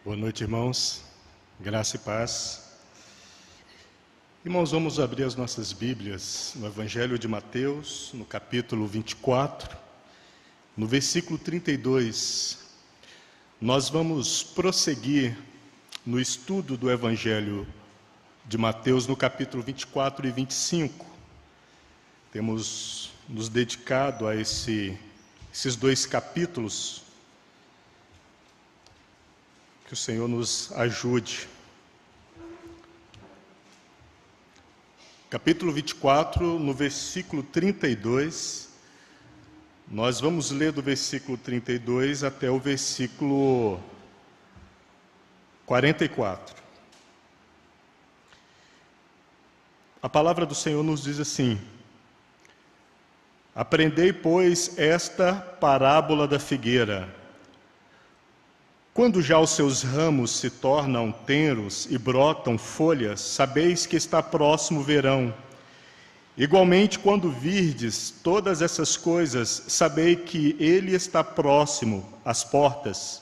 Boa noite, irmãos. Graça e paz. Irmãos, vamos abrir as nossas Bíblias no Evangelho de Mateus, no capítulo 24, no versículo 32. Nós vamos prosseguir no estudo do Evangelho de Mateus, no capítulo 24 e 25. Temos nos dedicado a esses dois capítulos. Que o Senhor nos ajude. Capítulo 24, no versículo 32, nós vamos ler do versículo 32 até o versículo 44. A palavra do Senhor nos diz assim: Aprendei, pois, esta parábola da figueira. Quando já os seus ramos se tornam tenros e brotam folhas, sabeis que está próximo o verão. Igualmente, quando virdes todas essas coisas, sabei que ele está próximo às portas.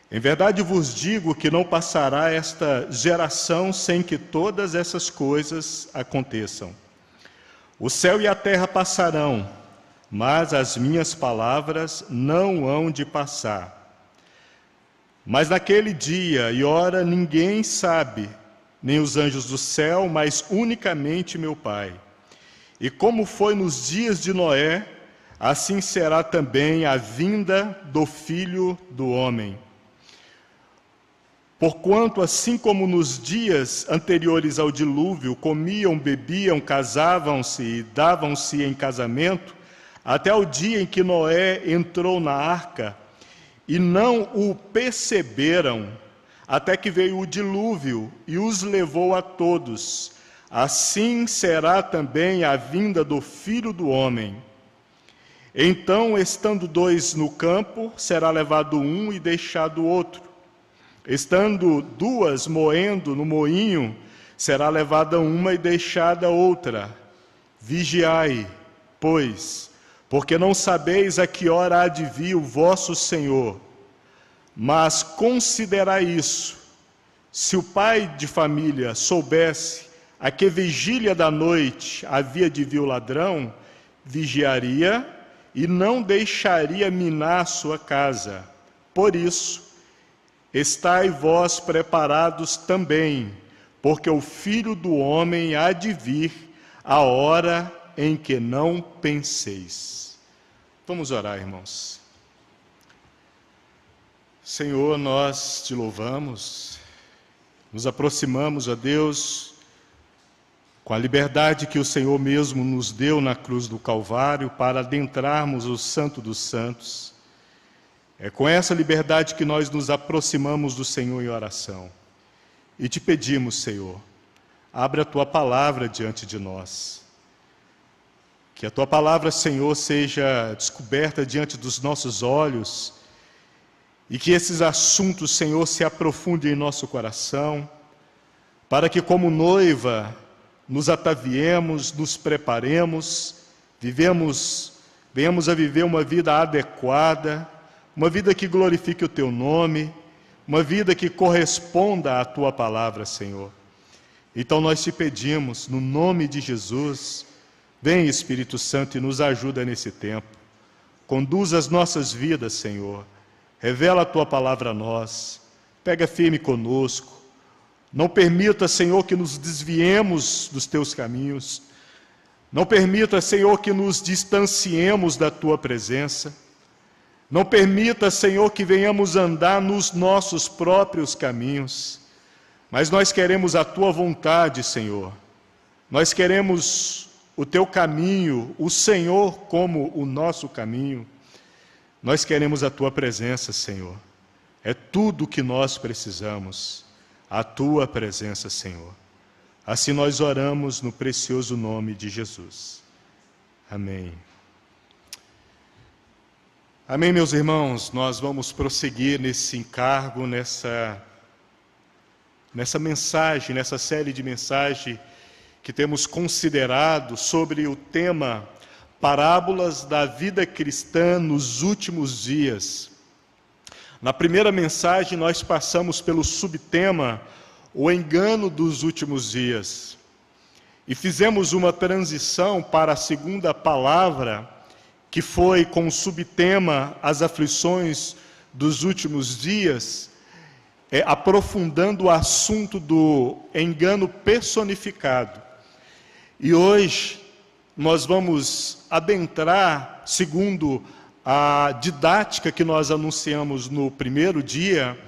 Em verdade vos digo que não passará esta geração sem que todas essas coisas aconteçam. O céu e a terra passarão, mas as minhas palavras não hão de passar. Mas naquele dia e hora ninguém sabe, nem os anjos do céu, mas unicamente meu Pai. E como foi nos dias de Noé, assim será também a vinda do Filho do Homem. Porquanto, assim como nos dias anteriores ao dilúvio, comiam, bebiam, casavam-se e davam-se em casamento, até o dia em que Noé entrou na arca, e não o perceberam, até que veio o dilúvio e os levou a todos. Assim será também a vinda do Filho do Homem. Então, estando dois no campo, será levado um e deixado o outro. Estando duas moendo no moinho, será levada uma e deixada outra. Vigiai, pois, porque não sabeis a que hora há de vir o vosso Senhor. Mas considerai isso: se o pai de família soubesse a que vigília da noite havia de vir o ladrão, vigiaria e não deixaria minar sua casa. Por isso, estai vós preparados também, porque o Filho do Homem há de vir a hora em que não penseis. Vamos orar, irmãos. Senhor, nós te louvamos, nos aproximamos a Deus com a liberdade que o Senhor mesmo nos deu na cruz do Calvário para adentrarmos o Santo dos Santos. É com essa liberdade que nós nos aproximamos do Senhor em oração. E te pedimos, Senhor, abre a Tua palavra diante de nós. Que a Tua palavra, Senhor, seja descoberta diante dos nossos olhos e que esses assuntos, Senhor, se aprofundem em nosso coração, para que, como noiva, nos ataviemos, nos preparemos, venhamos a viver uma vida adequada, uma vida que glorifique o Teu nome, uma vida que corresponda à Tua palavra, Senhor. Então nós te pedimos, no nome de Jesus, vem, Espírito Santo, e nos ajuda nesse tempo. Conduz as nossas vidas, Senhor. Revela a Tua palavra a nós. Pega firme conosco. Não permita, Senhor, que nos desviemos dos Teus caminhos. Não permita, Senhor, que nos distanciemos da Tua presença. Não permita, Senhor, que venhamos andar nos nossos próprios caminhos. Mas nós queremos a Tua vontade, Senhor. Nós queremos o Teu caminho, o Senhor como o nosso caminho. Nós queremos a Tua presença, Senhor. É tudo o que nós precisamos, a Tua presença, Senhor. Assim nós oramos no precioso nome de Jesus. Amém. Amém, meus irmãos. Nós vamos prosseguir nesse encargo, nessa mensagem, nessa série de mensagens que temos considerado sobre o tema Parábolas da vida cristã nos últimos dias. Na primeira mensagem, nós passamos pelo subtema O Engano dos Últimos Dias. E fizemos uma transição para a segunda palavra, que foi com o subtema As Aflições dos Últimos Dias, aprofundando o assunto do engano personificado. E hoje nós vamos adentrar, segundo a didática que nós anunciamos no primeiro dia,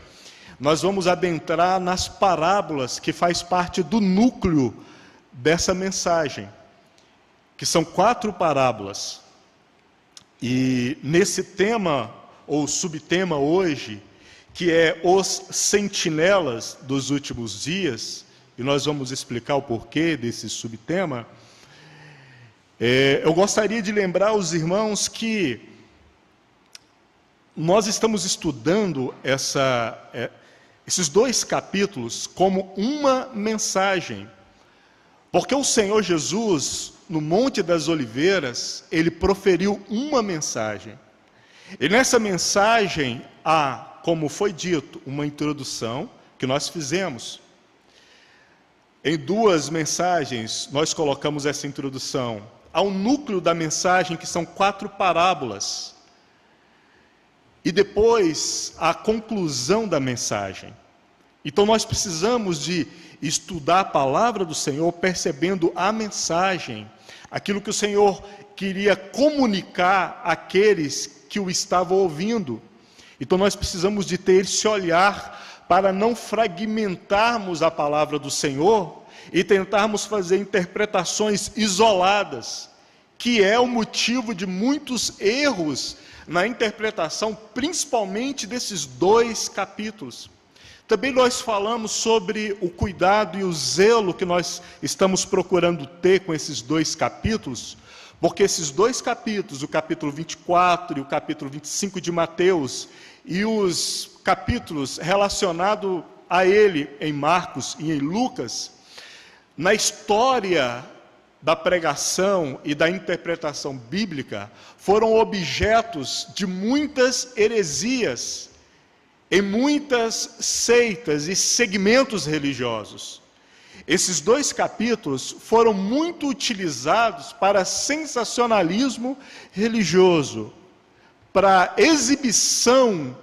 nós vamos adentrar nas parábolas que faz parte do núcleo dessa mensagem, que são 4 parábolas. E nesse tema, ou subtema hoje, que é os sentinelas dos últimos dias, e nós vamos explicar o porquê desse subtema, eu gostaria de lembrar aos irmãos que nós estamos estudando esses 2 capítulos como uma mensagem, porque o Senhor Jesus, no Monte das Oliveiras, ele proferiu uma mensagem. E nessa mensagem há, como foi dito, uma introdução que nós fizemos. Em 2 mensagens nós colocamos essa introdução. Há um núcleo da mensagem que são 4 parábolas. E depois a conclusão da mensagem. Então nós precisamos de estudar a palavra do Senhor, percebendo a mensagem, aquilo que o Senhor queria comunicar àqueles que o estavam ouvindo. Então nós precisamos de ter esse olhar para não fragmentarmos a palavra do Senhor e tentarmos fazer interpretações isoladas, que é o motivo de muitos erros na interpretação, principalmente desses 2 capítulos. Também nós falamos sobre o cuidado e o zelo que nós estamos procurando ter com esses 2 capítulos, porque esses 2 capítulos, o capítulo 24 e o capítulo 25 de Mateus, e os capítulos relacionados a ele em Marcos e em Lucas, na história da pregação e da interpretação bíblica, foram objetos de muitas heresias, em muitas seitas e segmentos religiosos. Esses 2 capítulos foram muito utilizados para sensacionalismo religioso, para exibição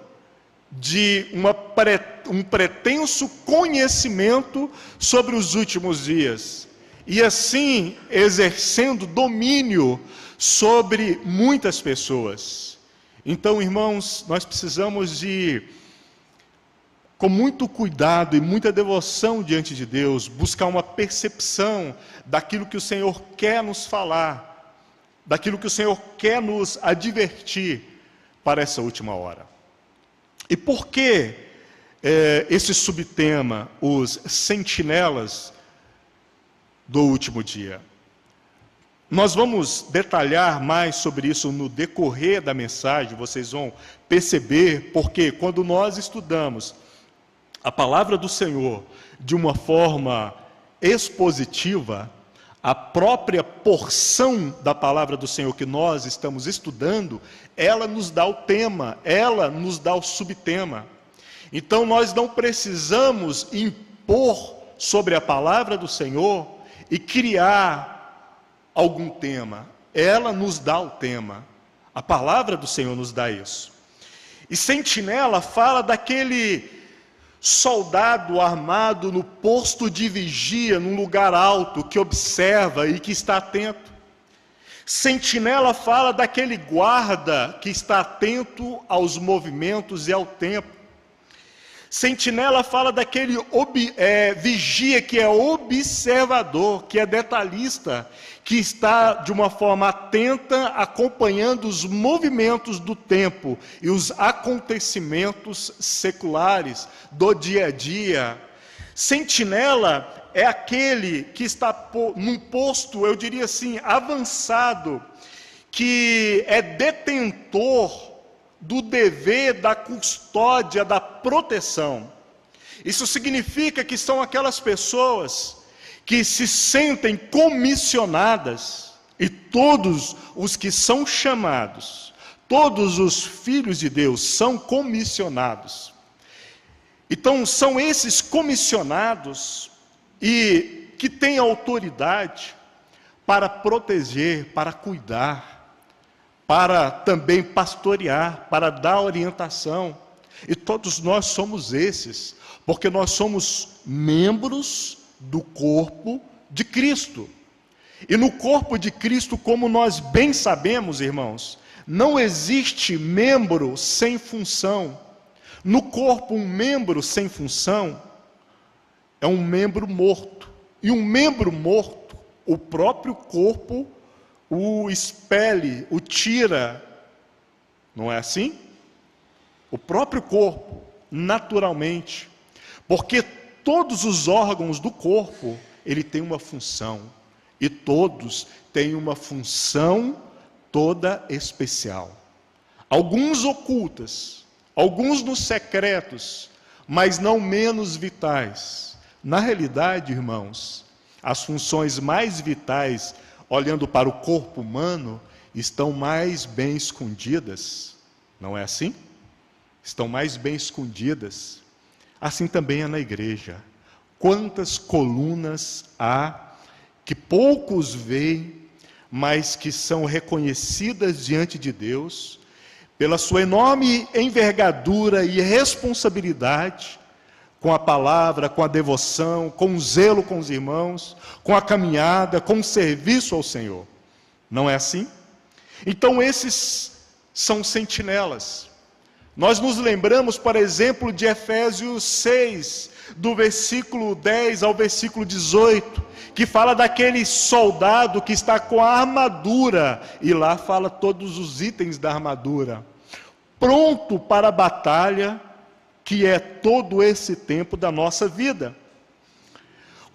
de um pretenso conhecimento sobre os últimos dias, e assim exercendo domínio sobre muitas pessoas. Então, irmãos, nós precisamos de, com muito cuidado e muita devoção diante de Deus, buscar uma percepção daquilo que o Senhor quer nos falar, daquilo que o Senhor quer nos advertir para essa última hora. E por que esse subtema, os sentinelas do último dia? Nós vamos detalhar mais sobre isso no decorrer da mensagem, vocês vão perceber, porque quando nós estudamos a palavra do Senhor de uma forma expositiva, a própria porção da palavra do Senhor que nós estamos estudando, ela nos dá o tema, ela nos dá o subtema. Então nós não precisamos impor sobre a palavra do Senhor e criar algum tema. Ela nos dá o tema. A palavra do Senhor nos dá isso. E sentinela fala daquele soldado armado no posto de vigia, num lugar alto, que observa e que está atento. Sentinela fala daquele guarda que está atento aos movimentos e ao tempo. Sentinela fala daquele vigia que é observador, que é detalhista, que está de uma forma atenta, acompanhando os movimentos do tempo e os acontecimentos seculares do dia a dia. Sentinela é aquele que está num posto, eu diria assim, avançado, que é detentor do dever da custódia, da proteção. Isso significa que são aquelas pessoas que se sentem comissionadas, e todos os que são chamados, todos os filhos de Deus são comissionados. Então, são esses comissionados e que têm autoridade para proteger, para cuidar, para também pastorear, para dar orientação. E todos nós somos esses, porque nós somos membros do corpo de Cristo. E no corpo de Cristo, como nós bem sabemos, irmãos, não existe membro sem função. No corpo, um membro sem função é um membro morto. E um membro morto, o próprio corpo o expele, o tira. Não é assim? O próprio corpo, naturalmente. Porque todos os órgãos do corpo, ele tem uma função. E todos têm uma função toda especial. Alguns ocultas, alguns nos secretos, mas não menos vitais. Na realidade, irmãos, as funções mais vitais, olhando para o corpo humano, estão mais bem escondidas. Não é assim? Estão mais bem escondidas. Assim também é na igreja. Quantas colunas há que poucos veem, mas que são reconhecidas diante de Deus, pela sua enorme envergadura e responsabilidade, com a palavra, com a devoção, com o zelo com os irmãos, com a caminhada, com o serviço ao Senhor. Não é assim? Então esses são sentinelas. Nós nos lembramos, por exemplo, de Efésios 6, do versículo 10 ao versículo 18, que fala daquele soldado que está com a armadura, e lá fala todos os itens da armadura, pronto para a batalha, que é todo esse tempo da nossa vida.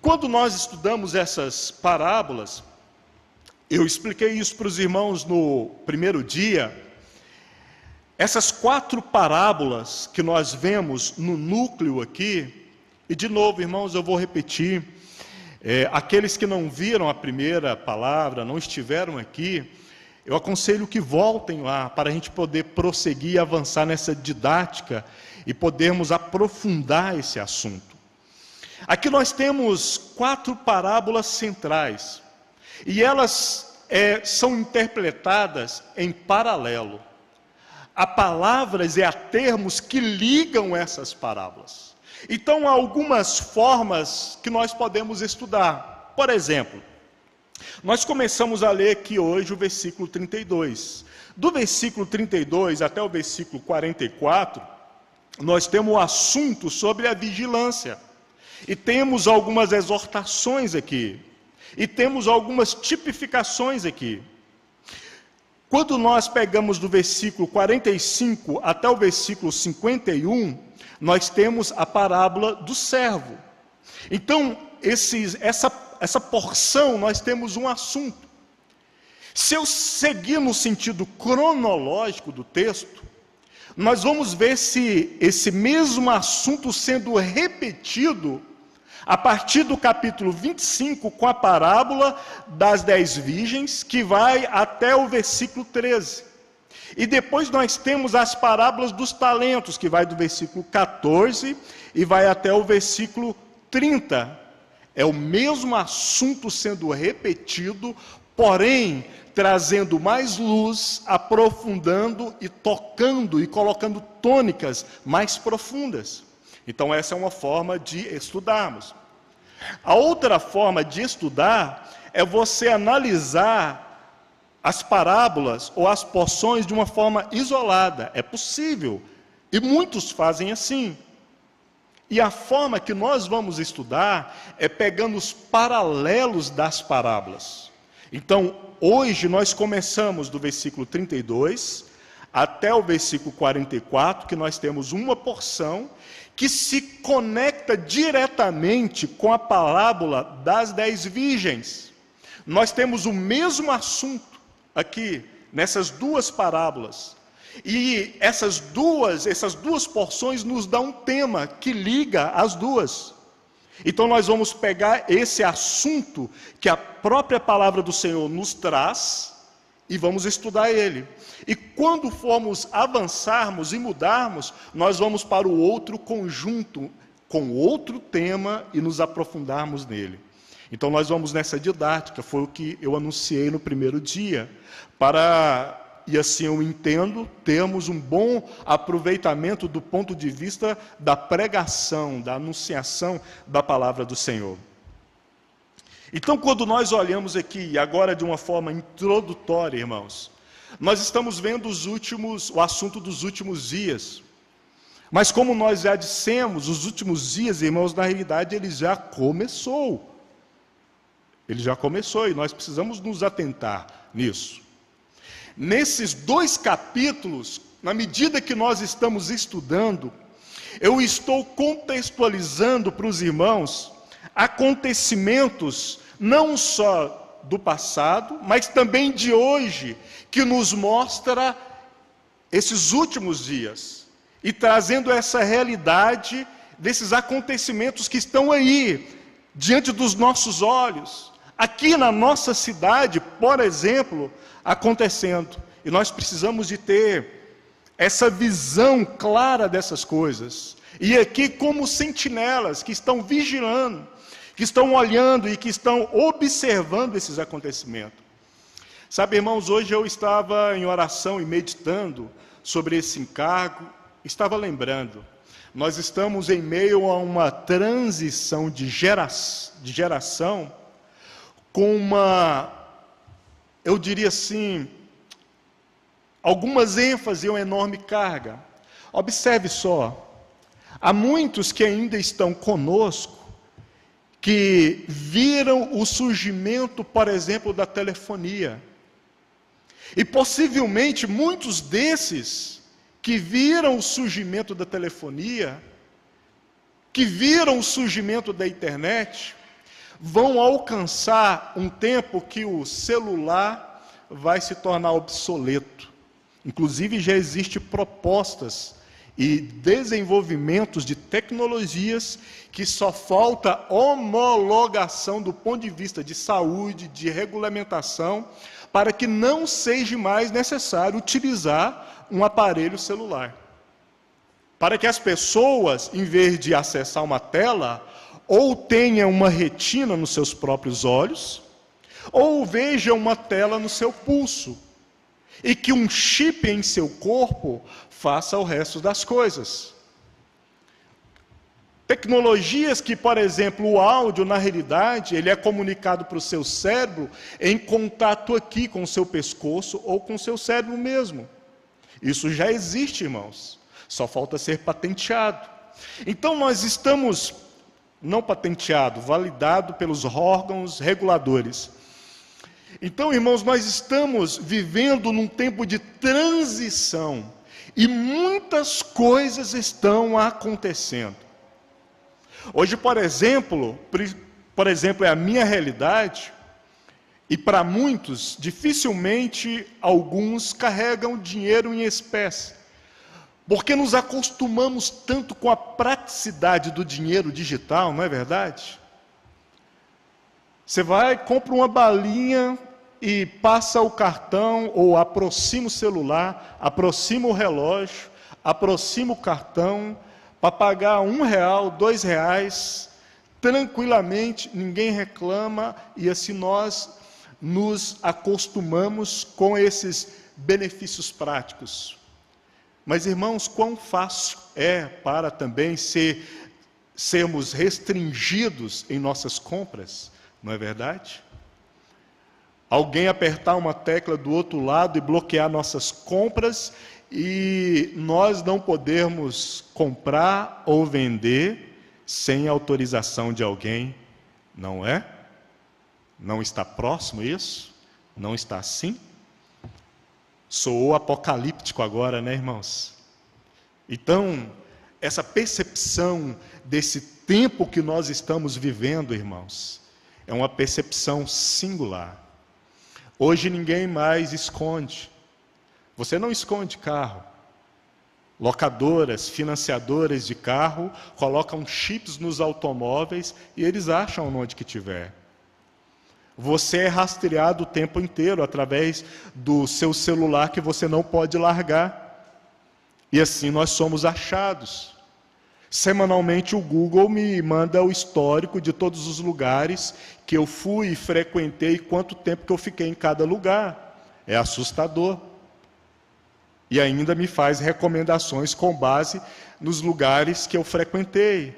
Quando nós estudamos essas parábolas, eu expliquei isso para os irmãos no primeiro dia. Essas 4 parábolas que nós vemos no núcleo aqui, e de novo, irmãos, eu vou repetir, aqueles que não viram a primeira palavra, não estiveram aqui, eu aconselho que voltem lá, para a gente poder prosseguir e avançar nessa didática, e podermos aprofundar esse assunto. Aqui nós temos 4 parábolas centrais, e elas são interpretadas em paralelo. Há palavras e há termos que ligam essas parábolas. Então, há algumas formas que nós podemos estudar. Por exemplo, nós começamos a ler aqui hoje o versículo 32. Do versículo 32 até o versículo 44, nós temos o assunto sobre a vigilância. E temos algumas exortações aqui. E temos algumas tipificações aqui. Quando nós pegamos do versículo 45 até o versículo 51, nós temos a parábola do servo. Então, essa porção, nós temos um assunto. Se eu seguir no sentido cronológico do texto, nós vamos ver esse mesmo assunto sendo repetido a partir do capítulo 25, com a parábola das 10 virgens, que vai até o versículo 13. E depois nós temos as parábolas dos talentos, que vai do versículo 14 e vai até o versículo 30. É o mesmo assunto sendo repetido, porém trazendo mais luz, aprofundando e tocando e colocando tônicas mais profundas. Então essa é uma forma de estudarmos. A outra forma de estudar é você analisar as parábolas ou as porções de uma forma isolada. É possível, e muitos fazem assim. E a forma que nós vamos estudar é pegando os paralelos das parábolas. Então, hoje nós começamos do versículo 32 até o versículo 44, que nós temos uma porção que se conecta diretamente com a parábola das 10 virgens. Nós temos o mesmo assunto aqui, nessas 2 parábolas. E essas duas porções nos dão um tema que liga as duas. Então nós vamos pegar esse assunto que a própria palavra do Senhor nos traz, e vamos estudar ele. E quando formos avançarmos e mudarmos, nós vamos para o outro conjunto, com outro tema, e nos aprofundarmos nele. Então nós vamos nessa didática, foi o que eu anunciei no primeiro dia, e assim eu entendo, termos um bom aproveitamento do ponto de vista da pregação, da anunciação da palavra do Senhor. Então, quando nós olhamos aqui, agora de uma forma introdutória, irmãos, nós estamos vendo o assunto dos últimos dias. Mas como nós já dissemos, os últimos dias, irmãos, na realidade, ele já começou. Ele já começou e nós precisamos nos atentar nisso. Nesses 2 capítulos, na medida que nós estamos estudando, eu estou contextualizando para os irmãos acontecimentos não só do passado, mas também de hoje, que nos mostra esses últimos dias, e trazendo essa realidade desses acontecimentos que estão aí, diante dos nossos olhos, aqui na nossa cidade, por exemplo, acontecendo. E nós precisamos de ter essa visão clara dessas coisas. E aqui como sentinelas que estão vigilando, que estão olhando e que estão observando esses acontecimentos. Sabe, irmãos, hoje eu estava em oração e meditando sobre esse encargo, estava lembrando, nós estamos em meio a uma transição de geração com eu diria assim, algumas ênfases e uma enorme carga. Observe só, há muitos que ainda estão conosco, que viram o surgimento, por exemplo, da telefonia. E possivelmente muitos desses que viram o surgimento da telefonia, que viram o surgimento da internet, vão alcançar um tempo que o celular vai se tornar obsoleto. Inclusive já existem propostas e desenvolvimentos de tecnologias que só falta homologação do ponto de vista de saúde, de regulamentação, para que não seja mais necessário utilizar um aparelho celular. Para que as pessoas, em vez de acessar uma tela, ou tenham uma retina nos seus próprios olhos, ou vejam uma tela no seu pulso, e que um chip em seu corpo faça o resto das coisas. Tecnologias que, por exemplo, o áudio, na realidade, ele é comunicado para o seu cérebro em contato aqui com o seu pescoço ou com o seu cérebro mesmo. Isso já existe, irmãos. Só falta ser patenteado. Então nós estamos, não patenteado, validado pelos órgãos reguladores. Então, irmãos, nós estamos vivendo num tempo de transição e muitas coisas estão acontecendo. Hoje, por exemplo, é a minha realidade, e para muitos, dificilmente alguns carregam dinheiro em espécie, porque nos acostumamos tanto com a praticidade do dinheiro digital, não é verdade? Você vai, compra uma balinha e passa o cartão, ou aproxima o celular, aproxima o relógio, aproxima o cartão, para pagar R$1, R$2, tranquilamente, ninguém reclama, e assim nós nos acostumamos com esses benefícios práticos. Mas, irmãos, quão fácil é para também sermos restringidos em nossas compras, não é verdade? Alguém apertar uma tecla do outro lado e bloquear nossas compras, e nós não podemos comprar ou vender sem autorização de alguém, não é? Não está próximo isso? Não está assim? Soou apocalíptico agora, né, irmãos? Então, essa percepção desse tempo que nós estamos vivendo, irmãos, é uma percepção singular. Hoje ninguém mais esconde. Você não esconde carro. Locadoras, financiadoras de carro colocam chips nos automóveis e eles acham onde que tiver. Você é rastreado o tempo inteiro através do seu celular que você não pode largar. E assim nós somos achados. Semanalmente o Google me manda o histórico de todos os lugares que eu fui e frequentei, quanto tempo que eu fiquei em cada lugar. É assustador. E ainda me faz recomendações com base nos lugares que eu frequentei.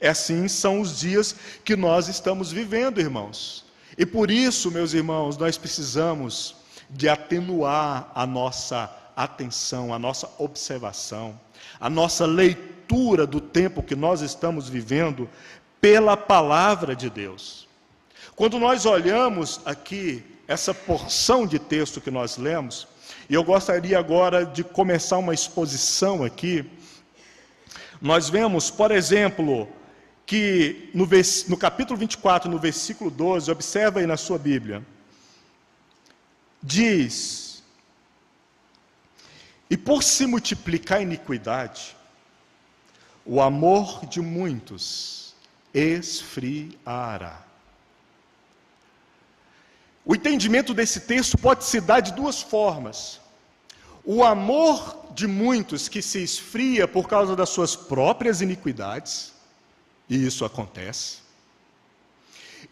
Assim são os dias que nós estamos vivendo, irmãos. E por isso, meus irmãos, nós precisamos de atenuar a nossa atenção, a nossa observação, a nossa leitura do tempo que nós estamos vivendo pela palavra de Deus. Quando nós olhamos aqui essa porção de texto que nós lemos, e eu gostaria agora de começar uma exposição aqui, nós vemos, por exemplo, que no capítulo 24, no versículo 12, observa aí na sua Bíblia, diz: e por se multiplicar a iniquidade, o amor de muitos esfriará. O entendimento desse texto pode se dar de duas formas. O amor de muitos que se esfria por causa das suas próprias iniquidades, e isso acontece.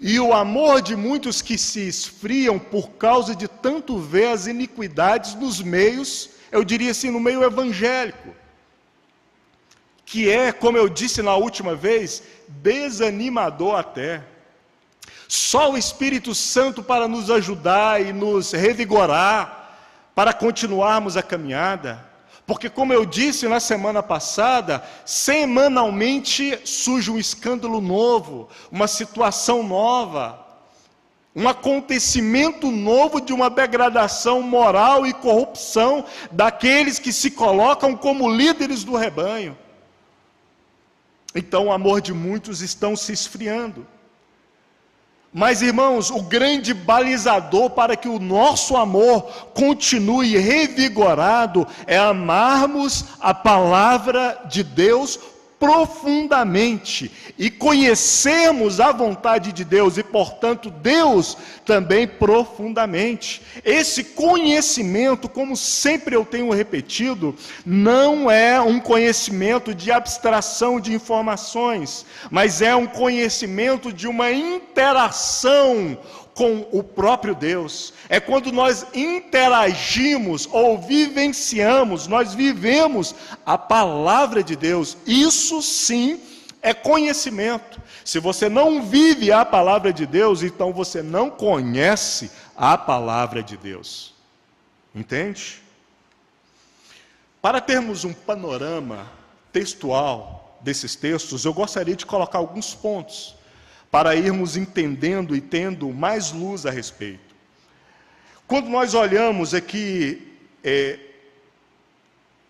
E o amor de muitos que se esfriam por causa de tanto ver as iniquidades nos meios, eu diria assim, no meio evangélico, que é, como eu disse na última vez, desanimador até. Só o Espírito Santo para nos ajudar e nos revigorar, para continuarmos a caminhada. Porque, como eu disse na semana passada, semanalmente surge um escândalo novo, uma situação nova, um acontecimento novo de uma degradação moral e corrupção daqueles que se colocam como líderes do rebanho. Então o amor de muitos estão se esfriando. Mas, irmãos, o grande balizador para que o nosso amor continue revigorado é amarmos a palavra de Deus profundamente e conhecermos a vontade de Deus e, portanto, Deus também profundamente. Esse conhecimento, como sempre eu tenho repetido, não é um conhecimento de abstração de informações, mas é um conhecimento de uma interação com o próprio Deus. É quando nós interagimos ou vivenciamos, nós vivemos a palavra de Deus. Isso sim é conhecimento. Se você não vive a palavra de Deus, então você não conhece a palavra de Deus. Entende? Para termos um panorama textual desses textos, eu gostaria de colocar alguns pontos para irmos entendendo e tendo mais luz a respeito. Quando nós olhamos aqui,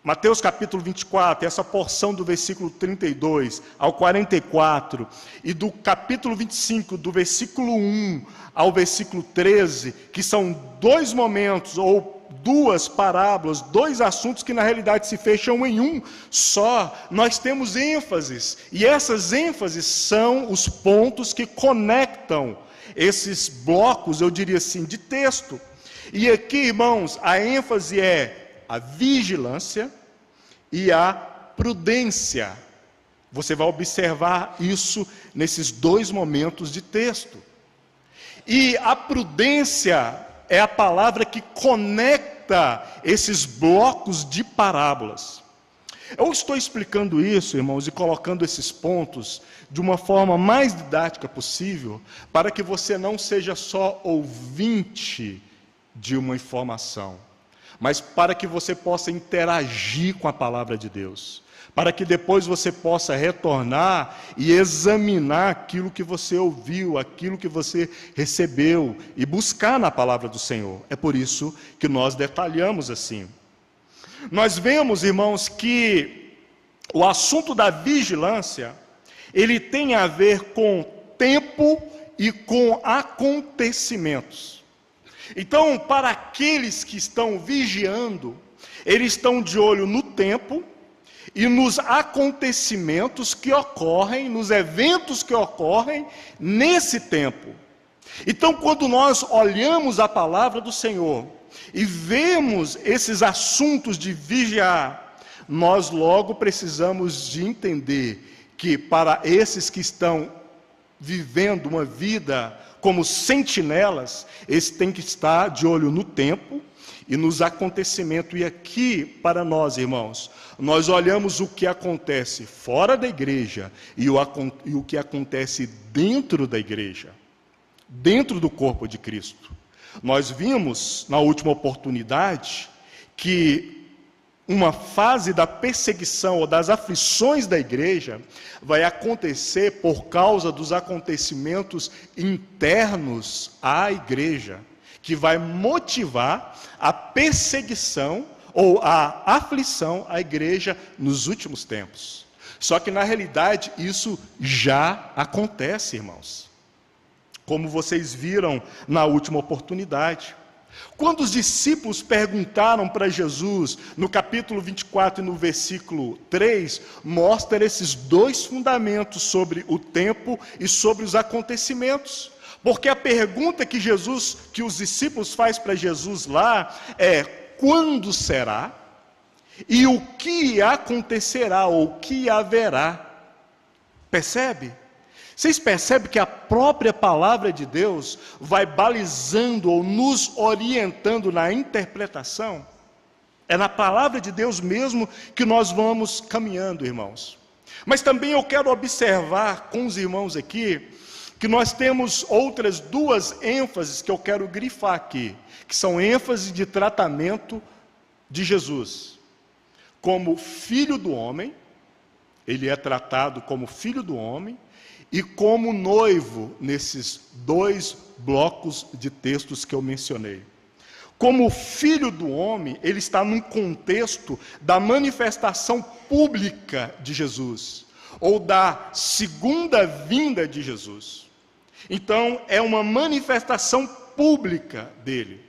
Mateus capítulo 24, essa porção do versículo 32 ao 44, e do capítulo 25, do versículo 1 ao versículo 13, que são dois momentos, ou duas parábolas, dois assuntos que na realidade se fecham em um só, nós temos ênfases, e essas ênfases são os pontos que conectam esses blocos, eu diria assim, de texto. E aqui, irmãos, a ênfase é a vigilância e a prudência. Você vai observar isso nesses dois momentos de texto. E a prudência é a palavra que conecta esses blocos de parábolas. Eu estou explicando isso, irmãos, e colocando esses pontos de uma forma mais didática possível, para que você não seja só ouvinte de uma informação, mas para que você possa interagir com a palavra de Deus, para que depois você possa retornar e examinar aquilo que você ouviu, aquilo que você recebeu, e buscar na palavra do Senhor. É por isso que nós detalhamos assim. Nós vemos, irmãos, que o assunto da vigilância, ele tem a ver com tempo e com acontecimentos. Então, para aqueles que estão vigiando, eles estão de olho no tempo e nos acontecimentos que ocorrem, nos eventos que ocorrem nesse tempo. Então, quando nós olhamos a palavra do Senhor e vemos esses assuntos de vigiar, nós logo precisamos de entender que para esses que estão vivendo uma vida como sentinelas, eles têm que estar de olho no tempo e nos acontecimentos. E aqui, para nós, irmãos, nós olhamos o que acontece fora da igreja e o que acontece dentro da igreja, dentro do corpo de Cristo. Nós vimos, na última oportunidade, que uma fase da perseguição ou das aflições da igreja vai acontecer por causa dos acontecimentos internos à igreja, que vai motivar a perseguição ou a aflição à igreja nos últimos tempos. Só que na realidade isso já acontece, irmãos, como vocês viram na última oportunidade. Quando os discípulos perguntaram para Jesus, no capítulo 24 e no versículo 3, mostra esses dois fundamentos sobre o tempo e sobre os acontecimentos. Porque a pergunta que os discípulos fazem para Jesus lá é: quando será? E o que acontecerá, ou o que haverá? Percebe? Vocês percebem que a própria palavra de Deus vai balizando ou nos orientando na interpretação? É na palavra de Deus mesmo que nós vamos caminhando, irmãos. Mas também eu quero observar com os irmãos aqui, que nós temos outras duas ênfases que eu quero grifar aqui, que são ênfases de tratamento de Jesus. Como filho do homem, ele é tratado como filho do homem, e como noivo, nesses dois blocos de textos que eu mencionei. Como filho do homem, ele está num contexto da manifestação pública de Jesus, ou da segunda vinda de Jesus. Então, é uma manifestação pública dele.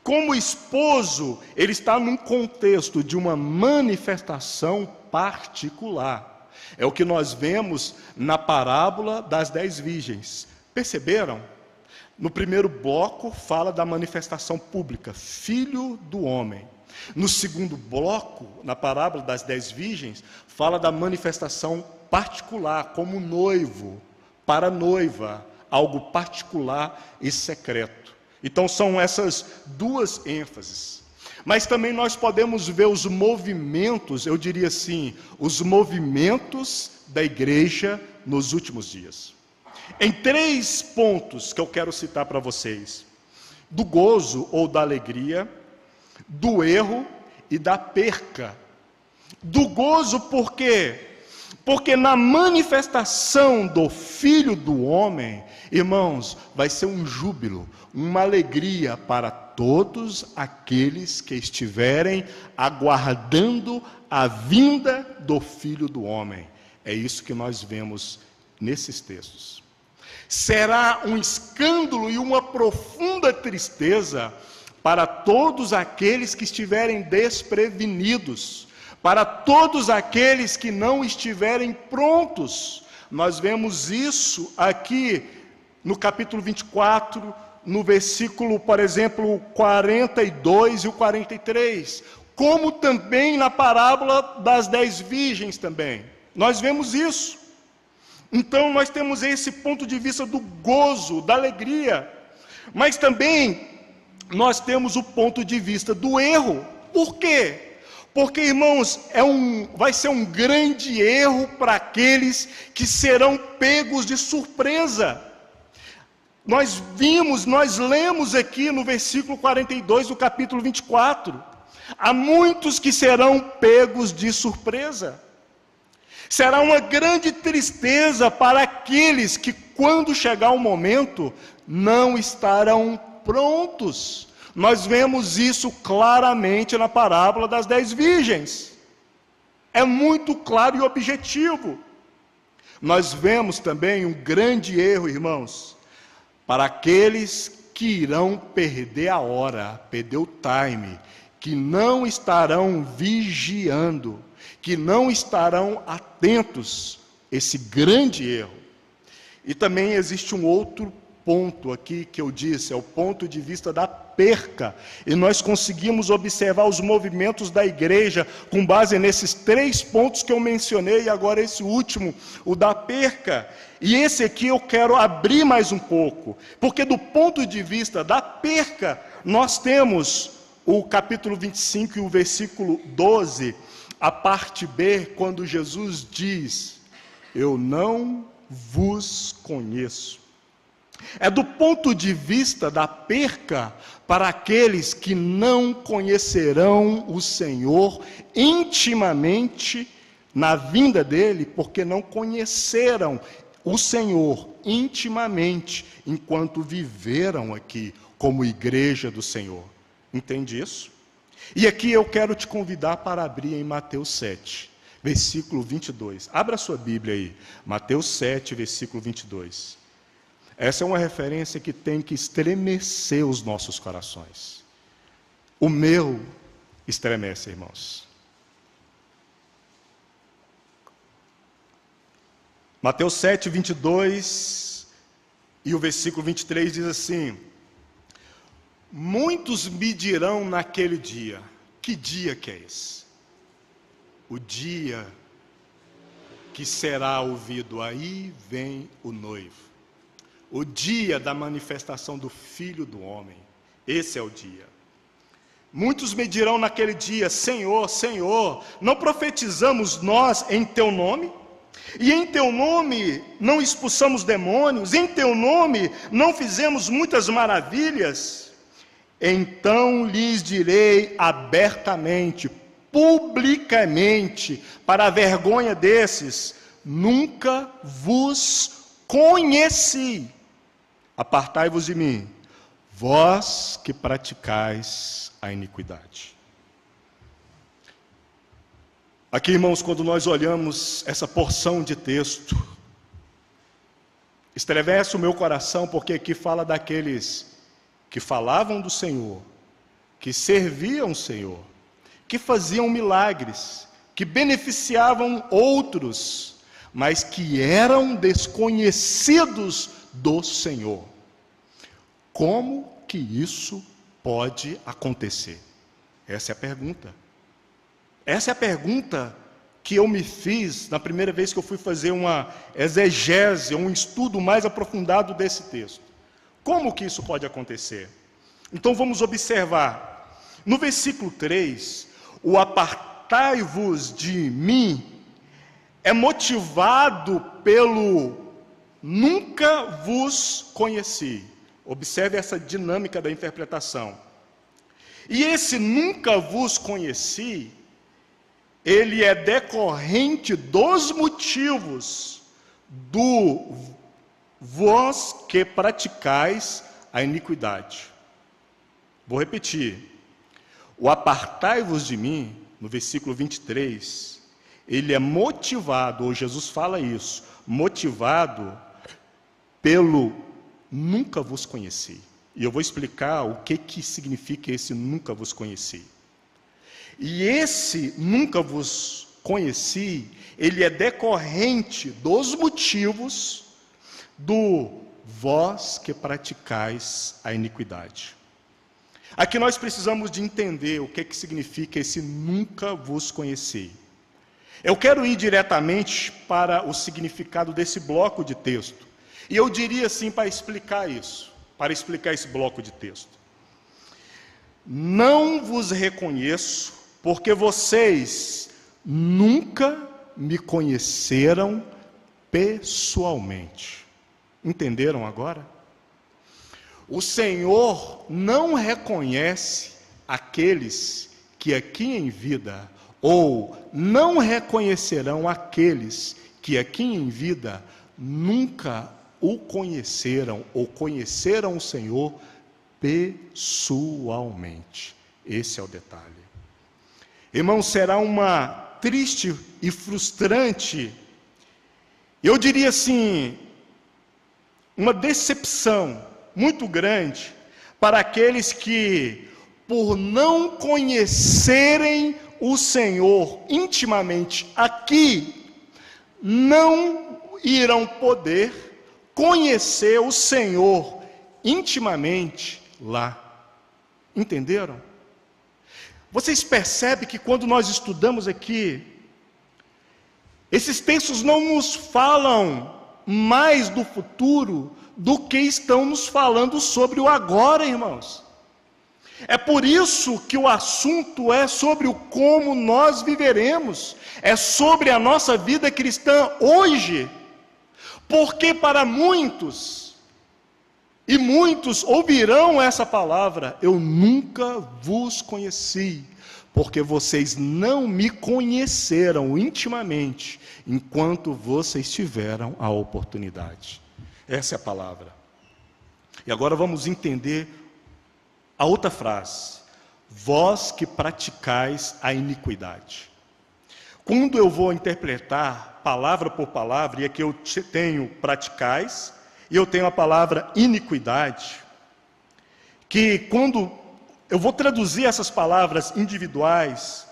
Como esposo, ele está num contexto de uma manifestação particular. É o que nós vemos na parábola das 10 virgens. Perceberam? No primeiro bloco fala da manifestação pública, filho do homem. No segundo bloco, na parábola das 10 virgens, fala da manifestação particular, como noivo, para a noiva, algo particular e secreto. Então são essas duas ênfases. Mas também nós podemos ver os movimentos, eu diria assim, os movimentos da igreja nos últimos dias. Em 3 pontos que eu quero citar para vocês: do gozo ou da alegria, do erro e da perca. Do gozo por quê? Porque na manifestação do Filho do Homem, irmãos, vai ser um júbilo, uma alegria para todos aqueles que estiverem aguardando a vinda do Filho do Homem. É isso que nós vemos nesses textos. Será um escândalo e uma profunda tristeza para todos aqueles que estiverem desprevenidos, para todos aqueles que não estiverem prontos. Nós vemos isso aqui no capítulo 24, no versículo, por exemplo, 42 e o 43, como também na parábola das 10 virgens também. Nós vemos isso. Então nós temos esse ponto de vista do gozo, da alegria, mas também nós temos o ponto de vista do erro. Por quê? Porque, irmãos, vai ser um grande erro para aqueles que serão pegos de surpresa. Nós lemos aqui no versículo 42 do capítulo 24, há muitos que serão pegos de surpresa. Será uma grande tristeza para aqueles que, quando chegar o momento, não estarão prontos. Nós vemos isso claramente na parábola das 10 virgens. É muito claro e objetivo. Nós vemos também um grande erro, irmãos, para aqueles que irão perder a hora, perder o time, que não estarão vigiando, que não estarão atentos. Esse grande erro. E também existe um outro ponto aqui que eu disse, é o ponto de vista da perca. E nós conseguimos observar os movimentos da igreja com base nesses 3 pontos que eu mencionei, e agora esse último, o da perca. E esse aqui eu quero abrir mais um pouco, porque do ponto de vista da perca, nós temos o capítulo 25 e o versículo 12, a parte B, quando Jesus diz: eu não vos conheço. É do ponto de vista da perca para aqueles que não conhecerão o Senhor intimamente na vinda dele, porque não conheceram o Senhor intimamente enquanto viveram aqui como igreja do Senhor. Entende isso? E aqui eu quero te convidar para abrir em Mateus 7, versículo 22. Abra sua Bíblia aí, Mateus 7, versículo 22. Essa é uma referência que tem que estremecer os nossos corações. O meu estremece, irmãos. Mateus 7, 22 e o versículo 23 diz assim: muitos me dirão naquele dia. Que dia que é esse? O dia que será ouvido: aí vem o noivo. O dia da manifestação do Filho do Homem. Esse é o dia. Muitos me dirão naquele dia: Senhor, Senhor, não profetizamos nós em Teu nome? E em Teu nome não expulsamos demônios? Em Teu nome não fizemos muitas maravilhas? Então lhes direi abertamente, publicamente, para a vergonha desses: nunca vos conheci. Apartai-vos de mim, vós que praticais a iniquidade. Aqui, irmãos, quando nós olhamos essa porção de texto, estremece o meu coração, porque aqui fala daqueles que falavam do Senhor, que serviam o Senhor, que faziam milagres, que beneficiavam outros, mas que eram desconhecidos do Senhor. Como que isso pode acontecer? Essa é a pergunta. Essa é a pergunta que eu me fiz na primeira vez que eu fui fazer uma exegese, um estudo mais aprofundado desse texto. Como que isso pode acontecer? Então vamos observar. No versículo 3, o apartai-vos de mim é motivado pelo nunca vos conheci. Observe essa dinâmica da interpretação. E esse nunca vos conheci, ele é decorrente dos motivos do vós que praticais a iniquidade. Vou repetir. O apartai-vos de mim, no versículo 23, ele é motivado, ou Jesus fala isso, motivado pelo nunca vos conheci. E eu vou explicar o que significa esse nunca vos conheci. E esse nunca vos conheci, ele é decorrente dos motivos do vós que praticais a iniquidade. Aqui nós precisamos de entender o que significa esse nunca vos conheci. Eu quero ir diretamente para o significado desse bloco de texto. E eu diria assim para explicar isso, para explicar esse bloco de texto. Não vos reconheço, porque vocês nunca me conheceram pessoalmente. Entenderam agora? O Senhor não reconhece aqueles que aqui em vida, ou não reconhecerão aqueles que aqui em vida nunca o conheceram, ou conheceram o Senhor pessoalmente. Esse é o detalhe. Irmão, será uma triste e frustrante, eu diria assim, uma decepção muito grande para aqueles que, por não conhecerem o Senhor intimamente aqui, não irão poder conhecer o Senhor intimamente lá. Entenderam? Vocês percebem que quando nós estudamos aqui, esses textos não nos falam mais do futuro do que estão nos falando sobre o agora, irmãos. É por isso que o assunto é sobre o como nós viveremos, é sobre a nossa vida cristã hoje. Porque para muitos, e muitos ouvirão essa palavra: eu nunca vos conheci, porque vocês não me conheceram intimamente, enquanto vocês tiveram a oportunidade. Essa é a palavra. E agora vamos entender a outra frase: vós que praticais a iniquidade. Quando eu vou interpretar palavra por palavra, e aqui eu tenho praticais, e eu tenho a palavra iniquidade, que quando eu vou traduzir essas palavras individuais,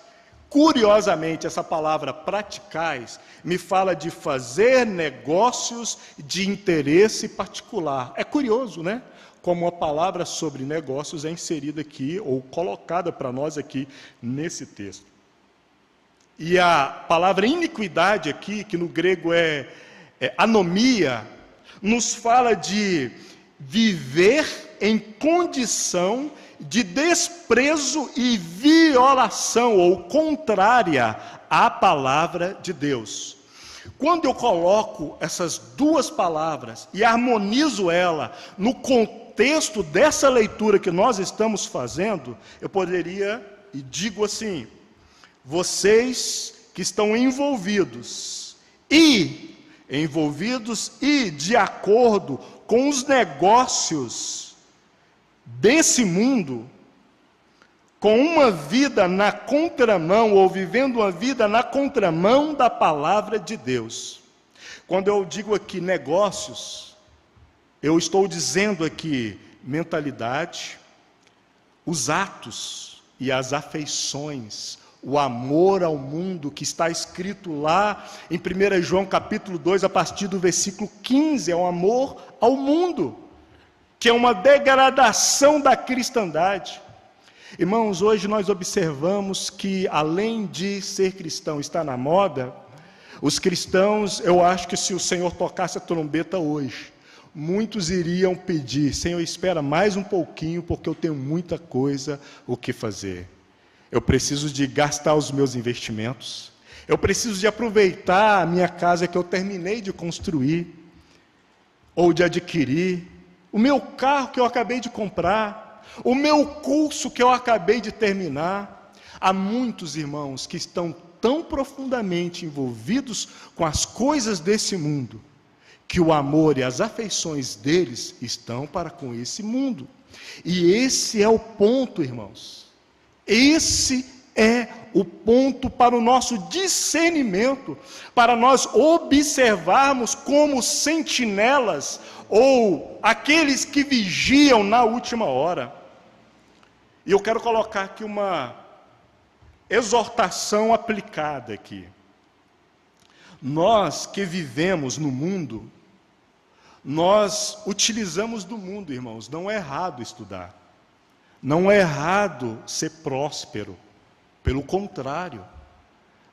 curiosamente, essa palavra praticais me fala de fazer negócios de interesse particular. É curioso, né? Como a palavra sobre negócios é inserida aqui, ou colocada para nós aqui nesse texto. E a palavra iniquidade aqui, que no grego é anomia, nos fala de viver em condição de desprezo e violação, ou contrária à palavra de Deus. Quando eu coloco essas duas palavras e harmonizo ela no contexto dessa leitura que nós estamos fazendo, eu poderia, e digo assim: vocês que estão envolvidos e de acordo com os negócios desse mundo, com uma vida na contramão, ou vivendo uma vida na contramão da palavra de Deus. Quando eu digo aqui negócios, eu estou dizendo aqui mentalidade, os atos e as afeições, o amor ao mundo, que está escrito lá em 1 João capítulo 2, a partir do versículo 15, é o amor ao mundo, que é uma degradação da cristandade. Irmãos, hoje nós observamos que, além de ser cristão está na moda, os cristãos, eu acho que se o Senhor tocasse a trombeta hoje, muitos iriam pedir: Senhor, espera mais um pouquinho, porque eu tenho muita coisa o que fazer. Eu preciso de gastar os meus investimentos, eu preciso de aproveitar a minha casa que eu terminei de construir, ou de adquirir, o meu carro que eu acabei de comprar, o meu curso que eu acabei de terminar. Há muitos irmãos que estão tão profundamente envolvidos com as coisas desse mundo, que o amor e as afeições deles estão para com esse mundo. E esse é o ponto, irmãos. Esse é o ponto para o nosso discernimento, para nós observarmos como sentinelas, ou aqueles que vigiam na última hora. E eu quero colocar aqui uma exortação aplicada aqui. Nós que vivemos no mundo, nós utilizamos do mundo, irmãos. Não é errado estudar, não é errado ser próspero, pelo contrário.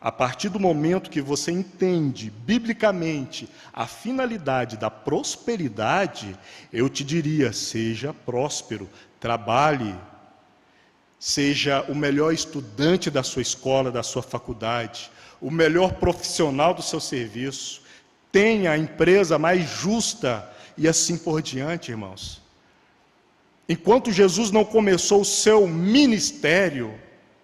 A partir do momento que você entende biblicamente a finalidade da prosperidade, eu te diria: seja próspero, trabalhe, seja o melhor estudante da sua escola, da sua faculdade, o melhor profissional do seu serviço, tenha a empresa mais justa e assim por diante, irmãos. Enquanto Jesus não começou o seu ministério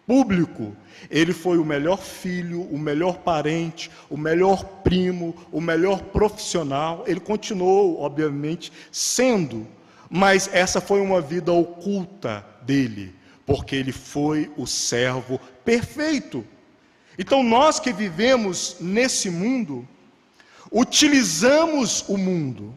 público, ele foi o melhor filho, o melhor parente, o melhor primo, o melhor profissional. Ele continuou, obviamente, sendo, mas essa foi uma vida oculta dele, porque ele foi o servo perfeito. Então nós que vivemos nesse mundo, utilizamos o mundo,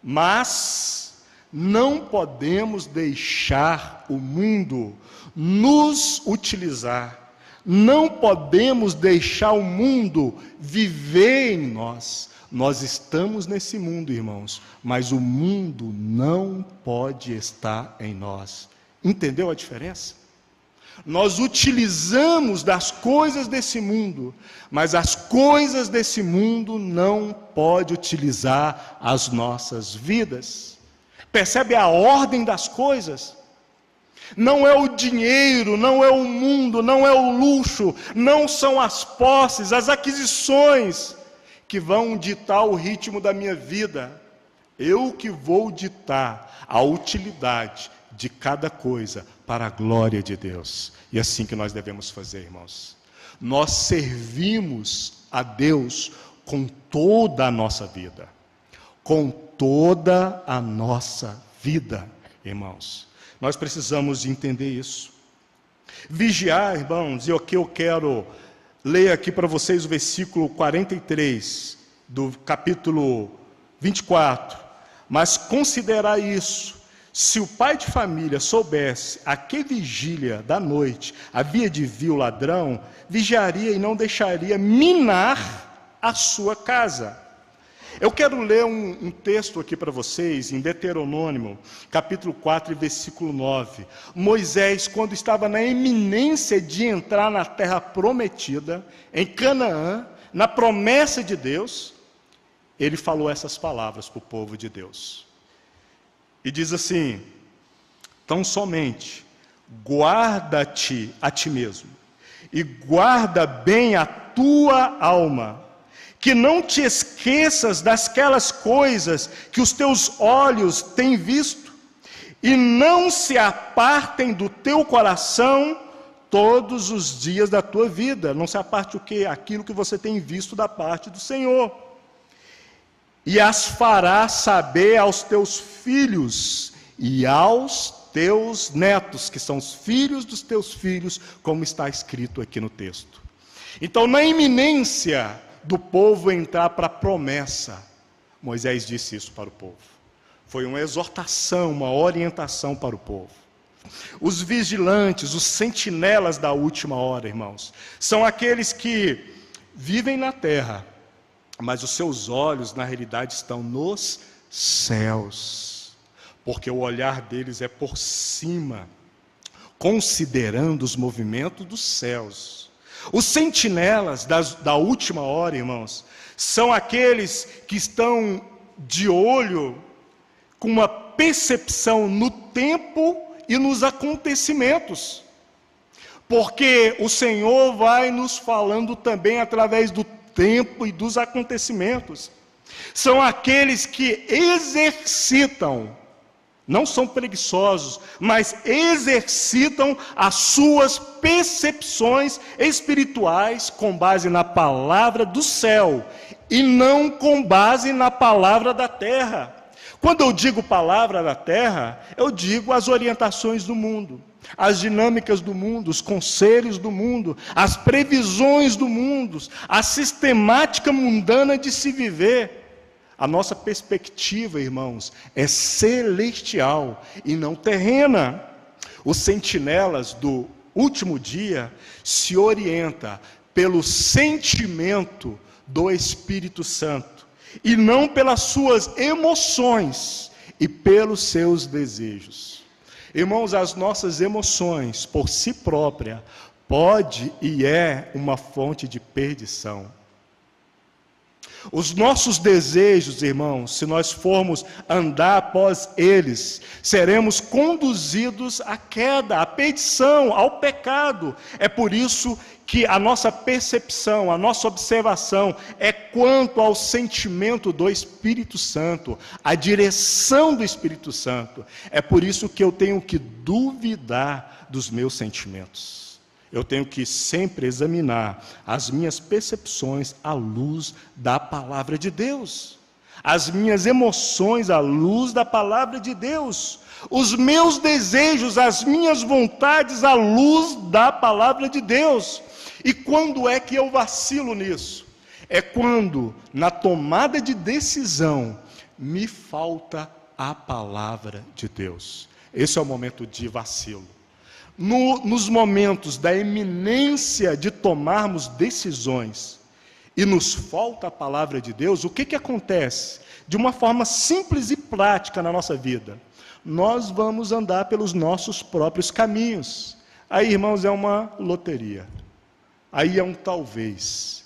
mas não podemos deixar o mundo nos utilizar. Não podemos deixar o mundo viver em nós. Nós estamos nesse mundo, irmãos, mas o mundo não pode estar em nós. Entendeu a diferença? Nós utilizamos das coisas desse mundo, mas as coisas desse mundo não podem utilizar as nossas vidas. Percebe a ordem das coisas? Não é o dinheiro, não é o mundo, não é o luxo, não são as posses, as aquisições que vão ditar o ritmo da minha vida. Eu que vou ditar a utilidade de cada coisa para a glória de Deus. E é assim que nós devemos fazer, irmãos. Nós servimos a Deus com toda a nossa vida. Com toda a nossa vida, irmãos. Nós precisamos entender isso. Vigiar, irmãos, e o que eu quero ler aqui para vocês o versículo 43 do capítulo 24. Mas considerar isso: se o pai de família soubesse a que vigília da noite havia de vir o ladrão, vigiaria e não deixaria minar a sua casa. Eu quero ler um texto aqui para vocês, em Deuteronômio, capítulo 4, versículo 9. Moisés, quando estava na iminência de entrar na terra prometida, em Canaã, na promessa de Deus, ele falou essas palavras para o povo de Deus. E diz assim: tão somente guarda-te a ti mesmo, e guarda bem a tua alma, que não te esqueças daquelas coisas que os teus olhos têm visto, e não se apartem do teu coração todos os dias da tua vida. Não se aparte o quê? Aquilo que você tem visto da parte do Senhor. E as farás saber aos teus filhos e aos teus netos, que são os filhos dos teus filhos, como está escrito aqui no texto. Então, na iminência do povo entrar para a promessa, Moisés disse isso para o povo. Foi uma exortação, uma orientação para o povo. Os vigilantes, os sentinelas da última hora, irmãos, são aqueles que vivem na terra, mas os seus olhos, na realidade, estão nos céus, porque o olhar deles é por cima, considerando os movimentos dos céus. Os sentinelas da última hora, irmãos, são aqueles que estão de olho, com uma percepção no tempo e nos acontecimentos, porque o Senhor vai nos falando também através do tempo e dos acontecimentos. São aqueles que exercitam, não são preguiçosos, mas exercitam as suas percepções espirituais com base na palavra do céu e não com base na palavra da terra. Quando eu digo palavra da terra, eu digo as orientações do mundo, as dinâmicas do mundo, os conselhos do mundo, as previsões do mundo, a sistemática mundana de se viver. A nossa perspectiva, irmãos, é celestial e não terrena. Os sentinelas do último dia se orientam pelo sentimento do Espírito Santo e não pelas suas emoções e pelos seus desejos. Irmãos, as nossas emoções, por si própria, pode e é uma fonte de perdição. Os nossos desejos, irmãos, se nós formos andar após eles, seremos conduzidos à queda, à perdição, ao pecado. É por isso que a nossa percepção, a nossa observação é quanto ao sentimento do Espírito Santo, a direção do Espírito Santo. É por isso que eu tenho que duvidar dos meus sentimentos. Eu tenho que sempre examinar as minhas percepções à luz da palavra de Deus. As minhas emoções à luz da palavra de Deus. Os meus desejos, as minhas vontades à luz da palavra de Deus. E quando é que eu vacilo nisso? É quando, na tomada de decisão, me falta a palavra de Deus. Esse é o momento de vacilo. Nos momentos da iminência de tomarmos decisões, e nos falta a palavra de Deus, o que acontece? De uma forma simples e prática na nossa vida, nós vamos andar pelos nossos próprios caminhos. Aí, irmãos, é uma loteria. Aí é um talvez.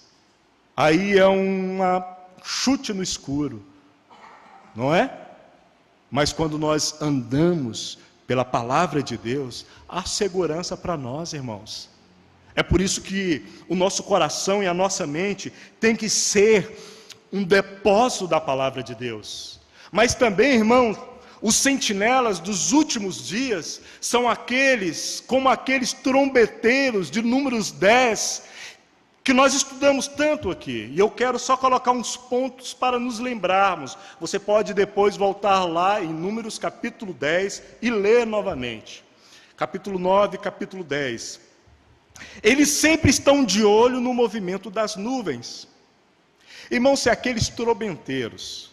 Aí é um chute no escuro. Não é? Mas quando nós andamos pela palavra de Deus, há segurança para nós, irmãos. É por isso que o nosso coração e a nossa mente tem que ser um depósito da palavra de Deus. Mas também, irmãos, os sentinelas dos últimos dias são aqueles, como aqueles trombeteiros de Números 10, que nós estudamos tanto aqui. E eu quero só colocar uns pontos para nos lembrarmos. Você pode depois voltar lá em Números capítulo 10 e ler novamente. Capítulo 9, capítulo 10. Eles sempre estão de olho no movimento das nuvens. Irmãos, se aqueles trombeteiros,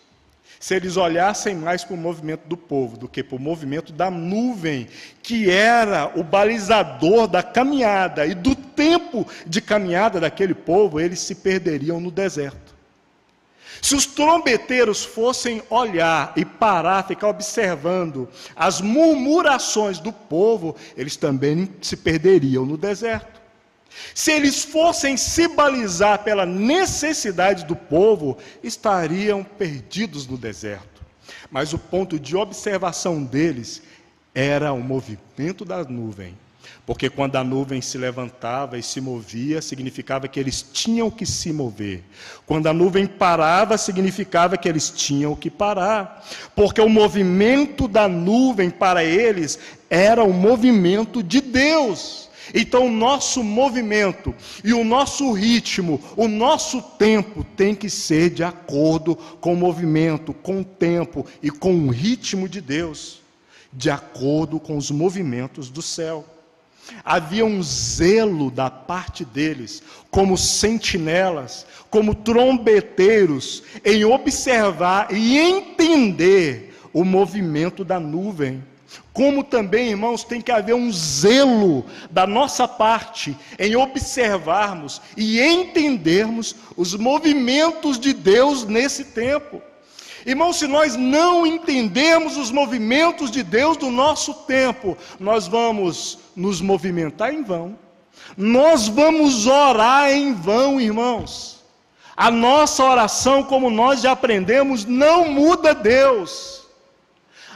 se eles olhassem mais para o movimento do povo do que para o movimento da nuvem, que era o balizador da caminhada e do tempo de caminhada daquele povo, eles se perderiam no deserto. Se os trombeteiros fossem olhar e parar, ficar observando as murmurações do povo, eles também se perderiam no deserto. Se eles fossem se balizar pela necessidade do povo, estariam perdidos no deserto. Mas o ponto de observação deles era o movimento da nuvem. Porque quando a nuvem se levantava e se movia, significava que eles tinham que se mover. Quando a nuvem parava, significava que eles tinham que parar. Porque o movimento da nuvem para eles era o movimento de Deus. Então o nosso movimento e o nosso ritmo, o nosso tempo tem que ser de acordo com o movimento, com o tempo e com o ritmo de Deus, de acordo com os movimentos do céu. Havia um zelo da parte deles, como sentinelas, como trombeteiros, em observar e entender o movimento da nuvem. Como também, irmãos, tem que haver um zelo da nossa parte em observarmos e entendermos os movimentos de Deus nesse tempo. Irmãos, se nós não entendermos os movimentos de Deus do nosso tempo, nós vamos nos movimentar em vão. Nós vamos orar em vão, irmãos. A nossa oração, como nós já aprendemos, não muda Deus.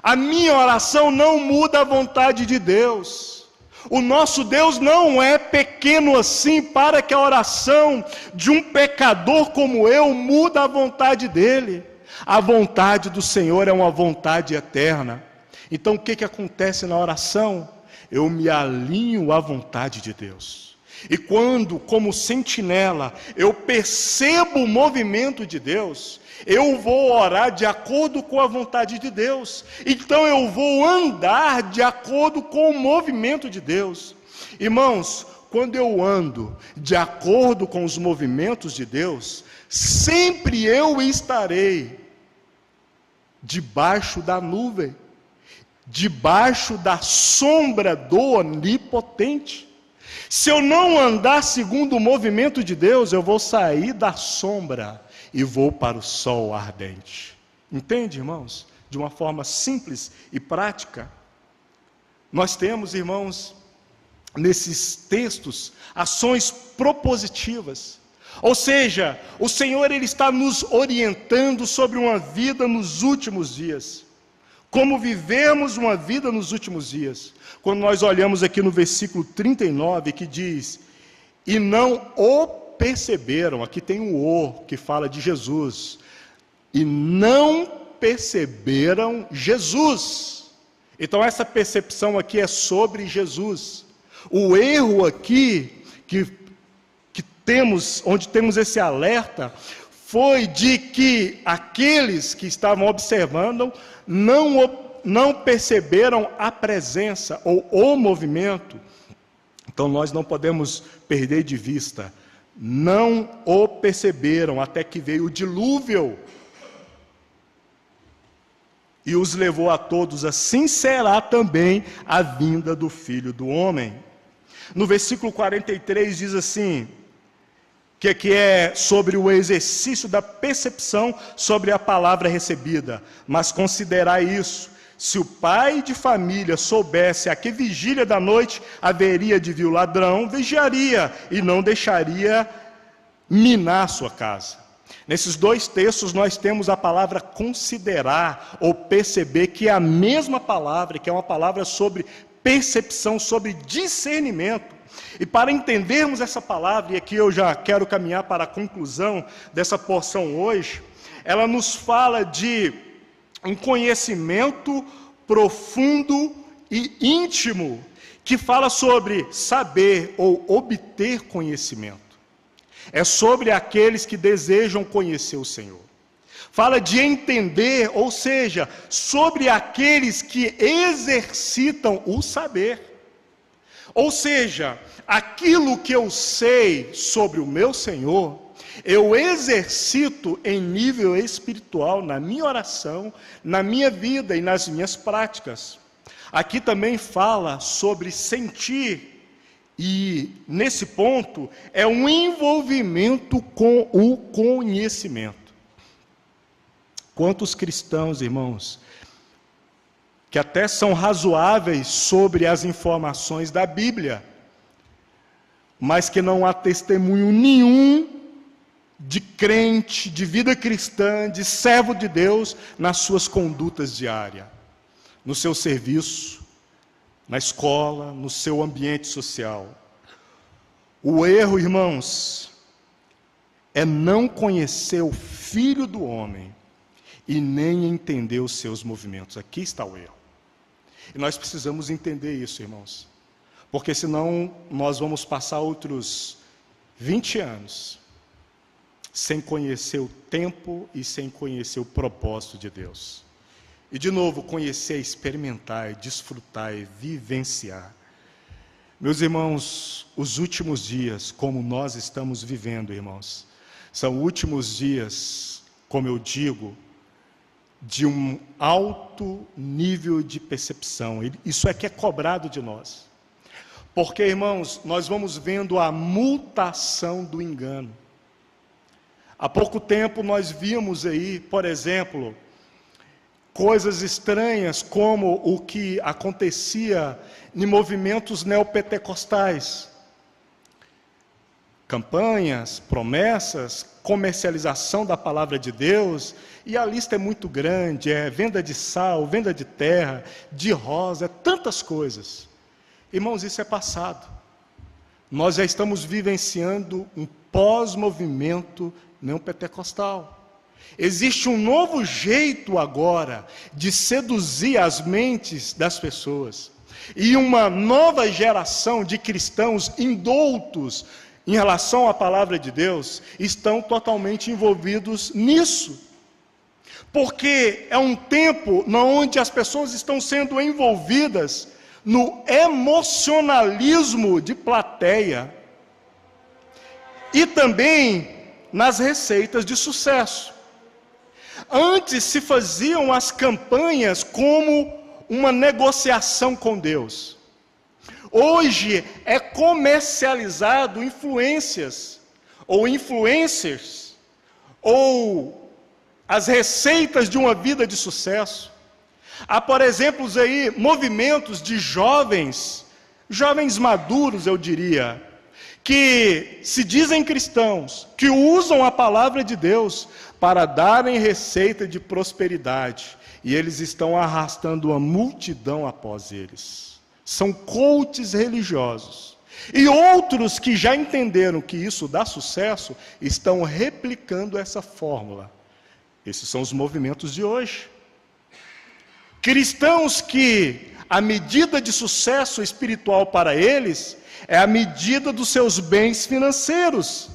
A minha oração não muda a vontade de Deus. O nosso Deus não é pequeno assim para que a oração de um pecador como eu muda a vontade dele. A vontade do Senhor é uma vontade eterna. Então o que acontece na oração? Eu me alinho à vontade de Deus. E quando, como sentinela, eu percebo o movimento de Deus, eu vou orar de acordo com a vontade de Deus. Então eu vou andar de acordo com o movimento de Deus. Irmãos, quando eu ando de acordo com os movimentos de Deus, sempre eu estarei debaixo da nuvem, debaixo da sombra do Onipotente. Se eu não andar segundo o movimento de Deus, eu vou sair da sombra e vou para o sol ardente. Entende, irmãos? De uma forma simples e prática. Nós temos, irmãos, nesses textos, ações propositivas. Ou seja, o Senhor ele está nos orientando sobre uma vida nos últimos dias. Como vivemos uma vida nos últimos dias. Quando nós olhamos aqui no versículo 39, que diz: e não o perceberam, aqui tem um o, que fala de Jesus. E não perceberam Jesus. Então essa percepção aqui é sobre Jesus. O erro aqui, onde temos esse alerta, foi de que aqueles que estavam observando não perceberam a presença ou o movimento. Então nós não podemos perder de vista. Não o perceberam até que veio o dilúvio e os levou a todos. Assim será também a vinda do Filho do Homem. No versículo 43 diz assim: que é sobre o exercício da percepção sobre a palavra recebida. Mas considerai isso: se o pai de família soubesse a que vigília da noite haveria de vir o ladrão, vigiaria e não deixaria minar sua casa. Nesses dois textos nós temos a palavra considerar ou perceber, que é a mesma palavra, que é uma palavra sobre percepção, sobre discernimento. E para entendermos essa palavra, e aqui eu já quero caminhar para a conclusão dessa porção hoje, ela nos fala de um conhecimento profundo e íntimo, que fala sobre saber ou obter conhecimento. É sobre aqueles que desejam conhecer o Senhor. Fala de entender, ou seja, sobre aqueles que exercitam o saber. Ou seja, aquilo que eu sei sobre o meu Senhor, eu exercito em nível espiritual, na minha oração, na minha vida e nas minhas práticas. Aqui também fala sobre sentir, e nesse ponto é um envolvimento com o conhecimento. Quantos cristãos, irmãos, que até são razoáveis sobre as informações da Bíblia, mas que não há testemunho nenhum de crente, de vida cristã, de servo de Deus nas suas condutas diárias, no seu serviço, na escola, no seu ambiente social. O erro, irmãos, é não conhecer o Filho do Homem e nem entender os seus movimentos. Aqui está o erro. E nós precisamos entender isso, irmãos, porque senão nós vamos passar outros 20 anos sem conhecer o tempo e sem conhecer o propósito de Deus. E de novo, conhecer, experimentar, desfrutar e vivenciar. Meus irmãos, os últimos dias, como nós estamos vivendo, irmãos, são últimos dias, como eu digo, de um alto nível de percepção. Isso é que é cobrado de nós. Porque, irmãos, nós vamos vendo a mutação do engano. Há pouco tempo nós vimos aí, por exemplo, coisas estranhas como o que acontecia em movimentos neopentecostais. Campanhas, promessas, comercialização da palavra de Deus, e a lista é muito grande, é venda de sal, venda de terra, de rosa, é tantas coisas. Irmãos, isso é passado. Nós já estamos vivenciando um pós-movimento neopentecostal. Existe um novo jeito agora de seduzir as mentes das pessoas. E uma nova geração de cristãos indoutos em relação à palavra de Deus estão totalmente envolvidos nisso. Porque é um tempo onde as pessoas estão sendo envolvidas no emocionalismo de plateia e também nas receitas de sucesso. Antes se faziam as campanhas como uma negociação com Deus. Hoje é comercializado influências, ou influencers, ou as receitas de uma vida de sucesso. Há, por exemplo, aí, movimentos de jovens maduros, eu diria, que se dizem cristãos, que usam a palavra de Deus para darem receita de prosperidade, e eles estão arrastando uma multidão após eles. São coaches religiosos. E outros que já entenderam que isso dá sucesso, estão replicando essa fórmula. Esses são os movimentos de hoje. Cristãos que a medida de sucesso espiritual para eles é a medida dos seus bens financeiros.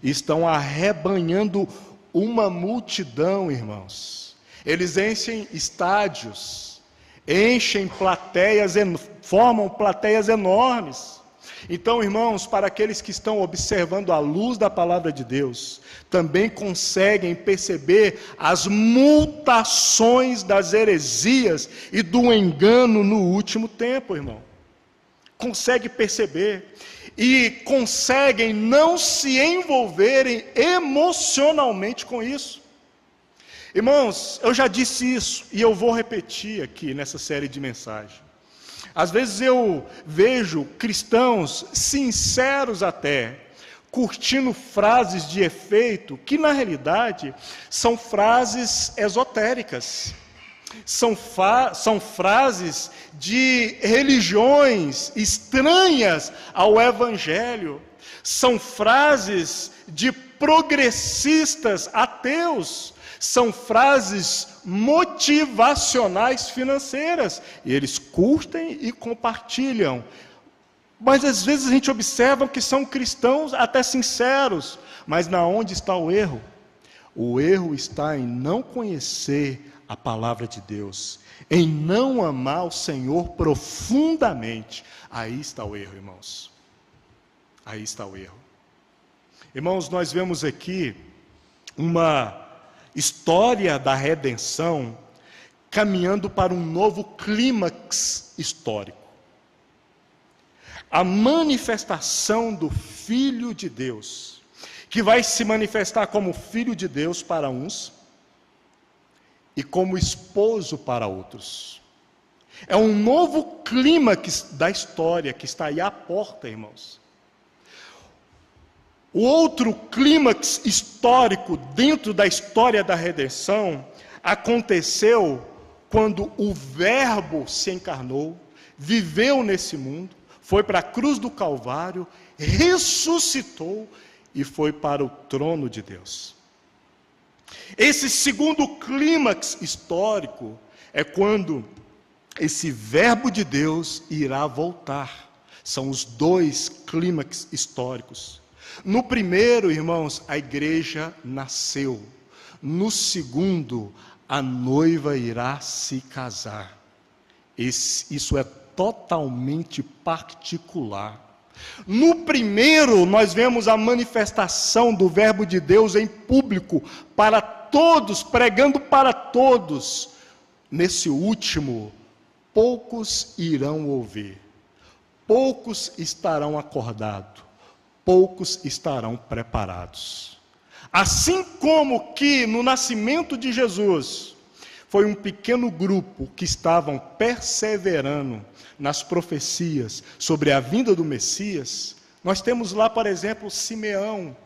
Estão arrebanhando uma multidão, irmãos. Eles enchem estádios, enchem plateias, formam plateias enormes. Então, irmãos, para aqueles que estão observando a luz da palavra de Deus, também conseguem perceber as mutações das heresias e do engano no último tempo, irmão. consegue perceber e conseguem não se envolverem emocionalmente com isso. Irmãos, eu já disse isso e eu vou repetir aqui nessa série de mensagens. Às vezes eu vejo cristãos sinceros até, curtindo frases de efeito, que na realidade são frases esotéricas. São frases de religiões estranhas ao Evangelho. São frases de progressistas ateus. São frases motivacionais financeiras. E eles curtem e compartilham. Mas às vezes a gente observa que são cristãos até sinceros. Mas na onde está o erro? O erro está em não conhecer a palavra de Deus, em não amar o Senhor profundamente. Aí está o erro, irmãos. Aí está o erro. Irmãos, nós vemos aqui uma história da redenção caminhando para um novo clímax histórico. A manifestação do Filho de Deus, que vai se manifestar como Filho de Deus para uns e como esposo para outros. É um novo clímax da história que está aí à porta, irmãos. O outro clímax histórico dentro da história da redenção aconteceu quando o Verbo se encarnou, viveu nesse mundo, foi para a cruz do Calvário, ressuscitou e foi para o trono de Deus. Esse segundo clímax histórico é quando esse Verbo de Deus irá voltar. São os dois clímax históricos. No primeiro, irmãos, a igreja nasceu. No segundo, a noiva irá se casar. Isso é totalmente particular. No primeiro, nós vemos a manifestação do Verbo de Deus em público, para todos, pregando para todos. Nesse último, poucos irão ouvir, poucos estarão acordados, poucos estarão preparados. Assim como que no nascimento de Jesus, foi um pequeno grupo que estavam perseverando nas profecias sobre a vinda do Messias, nós temos lá, por exemplo, Simeão,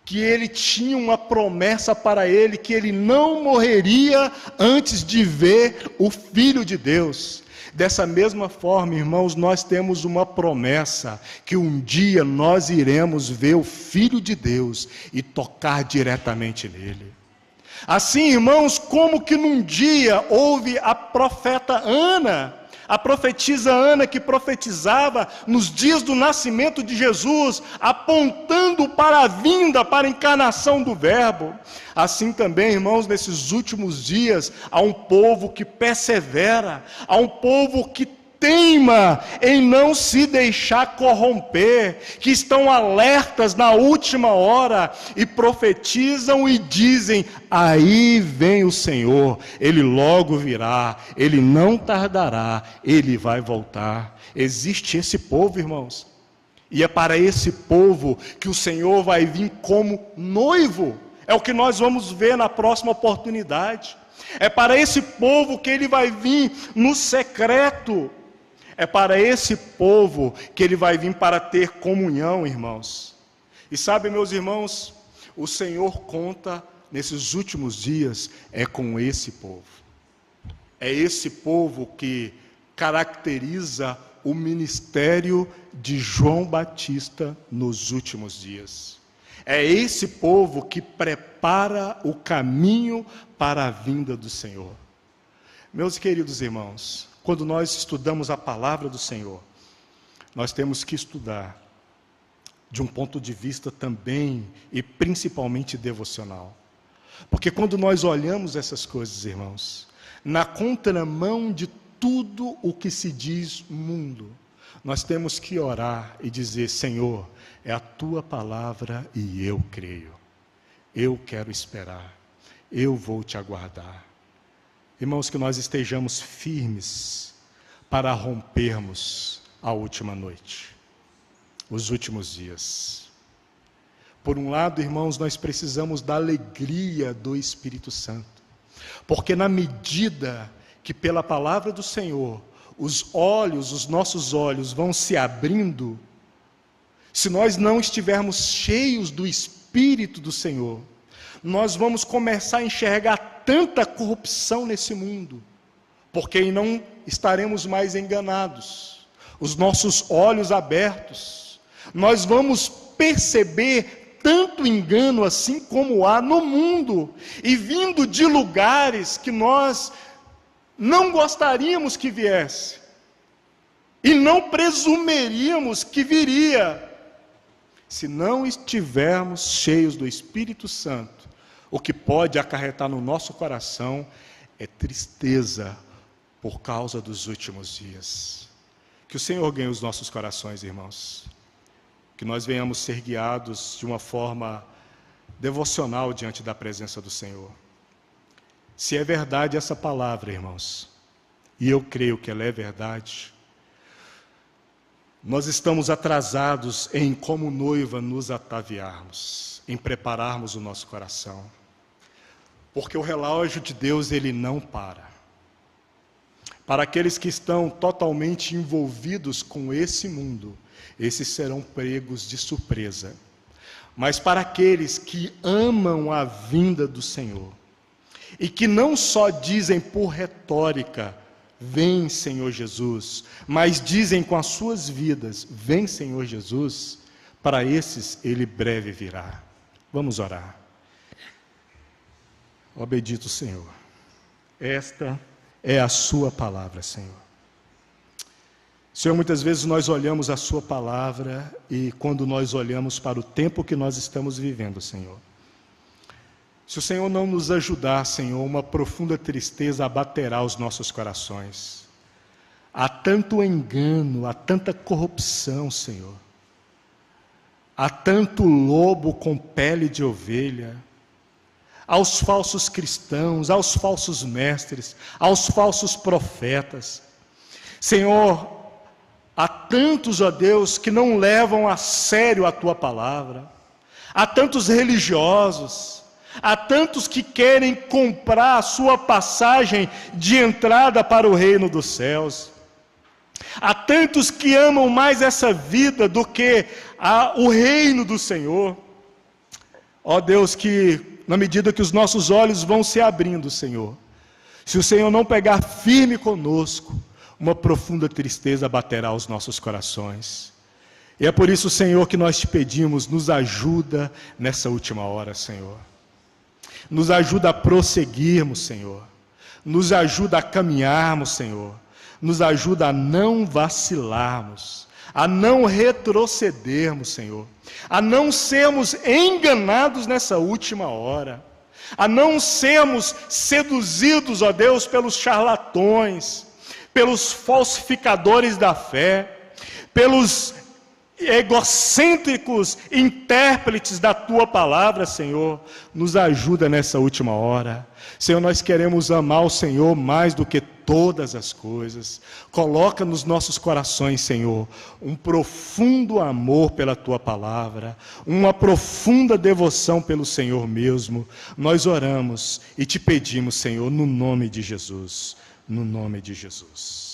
que ele tinha uma promessa para ele, que ele não morreria antes de ver o Filho de Deus. Dessa mesma forma, irmãos, nós temos uma promessa, que um dia nós iremos ver o Filho de Deus e tocar diretamente nele. Assim, irmãos, como que num dia houve a profeta Ana, a profetisa Ana, que profetizava nos dias do nascimento de Jesus, apontando para a vinda, para a encarnação do Verbo. Assim também, irmãos, nesses últimos dias, há um povo que persevera, há um povo que teima em não se deixar corromper, que estão alertas na última hora e profetizam e dizem: aí vem o Senhor, Ele logo virá, Ele não tardará, Ele vai voltar. Existe esse povo, irmãos, e é para esse povo que o Senhor vai vir como noivo. É o que nós vamos ver na próxima oportunidade. É para esse povo que Ele vai vir no secreto. É para esse povo que Ele vai vir para ter comunhão, irmãos. E sabe, meus irmãos, o Senhor conta nesses últimos dias é com esse povo. É esse povo que caracteriza o ministério de João Batista nos últimos dias. É esse povo que prepara o caminho para a vinda do Senhor. Meus queridos irmãos, quando nós estudamos a palavra do Senhor, nós temos que estudar de um ponto de vista também e principalmente devocional. Porque quando nós olhamos essas coisas, irmãos, na contramão de tudo o que se diz mundo, nós temos que orar e dizer: Senhor, é a Tua palavra e eu creio. Eu quero esperar. Eu vou te aguardar. Irmãos, que nós estejamos firmes para rompermos a última noite, os últimos dias. Por um lado, irmãos, nós precisamos da alegria do Espírito Santo, porque na medida que pela palavra do Senhor, os nossos olhos vão se abrindo, se nós não estivermos cheios do Espírito do Senhor, nós vamos começar a enxergar tanta corrupção nesse mundo, porque não estaremos mais enganados, os nossos olhos abertos, nós vamos perceber tanto engano assim como há no mundo, e vindo de lugares que nós não gostaríamos que viesse, e não presumiríamos que viria, se não estivermos cheios do Espírito Santo. O que pode acarretar no nosso coração é tristeza por causa dos últimos dias. Que o Senhor ganhe os nossos corações, irmãos. Que nós venhamos ser guiados de uma forma devocional diante da presença do Senhor. Se é verdade essa palavra, irmãos, e eu creio que ela é verdade, nós estamos atrasados em, como noiva, nos ataviarmos, em prepararmos o nosso coração. Porque o relógio de Deus, ele não para. Para aqueles que estão totalmente envolvidos com esse mundo, esses serão pegos de surpresa. Mas para aqueles que amam a vinda do Senhor, e que não só dizem por retórica, vem Senhor Jesus, mas dizem com as suas vidas, vem Senhor Jesus, para esses ele breve virá. Vamos orar. Ó bendito Senhor, esta é a sua palavra, Senhor. Senhor, muitas vezes nós olhamos a sua palavra e quando nós olhamos para o tempo que nós estamos vivendo, Senhor, se o Senhor não nos ajudar, Senhor, uma profunda tristeza abaterá os nossos corações. Há tanto engano, há tanta corrupção, Senhor. Há tanto lobo com pele de ovelha. Aos falsos cristãos, aos falsos mestres, aos falsos profetas. Senhor, há tantos, ó Deus, que não levam a sério a Tua palavra. Há tantos religiosos, há tantos que querem comprar a sua passagem de entrada para o reino dos céus. Há tantos que amam mais essa vida do que o reino do Senhor. Ó Deus, que na medida que os nossos olhos vão se abrindo, Senhor, se o Senhor não pegar firme conosco, uma profunda tristeza baterá os nossos corações. E é por isso, Senhor, que nós te pedimos, nos ajuda nessa última hora, Senhor. Nos ajuda a prosseguirmos, Senhor. Nos ajuda a caminharmos, Senhor. Nos ajuda a não vacilarmos, a não retrocedermos, Senhor, a não sermos enganados nessa última hora, a não sermos seduzidos, ó Deus, pelos charlatões, pelos falsificadores da fé, pelos egocêntricos intérpretes da Tua palavra, Senhor. Nos ajuda nessa última hora. Senhor, nós queremos amar o Senhor mais do que todas as coisas. Coloca nos nossos corações, Senhor, um profundo amor pela Tua palavra, uma profunda devoção pelo Senhor mesmo. Nós oramos e te pedimos, Senhor, no nome de Jesus. No nome de Jesus.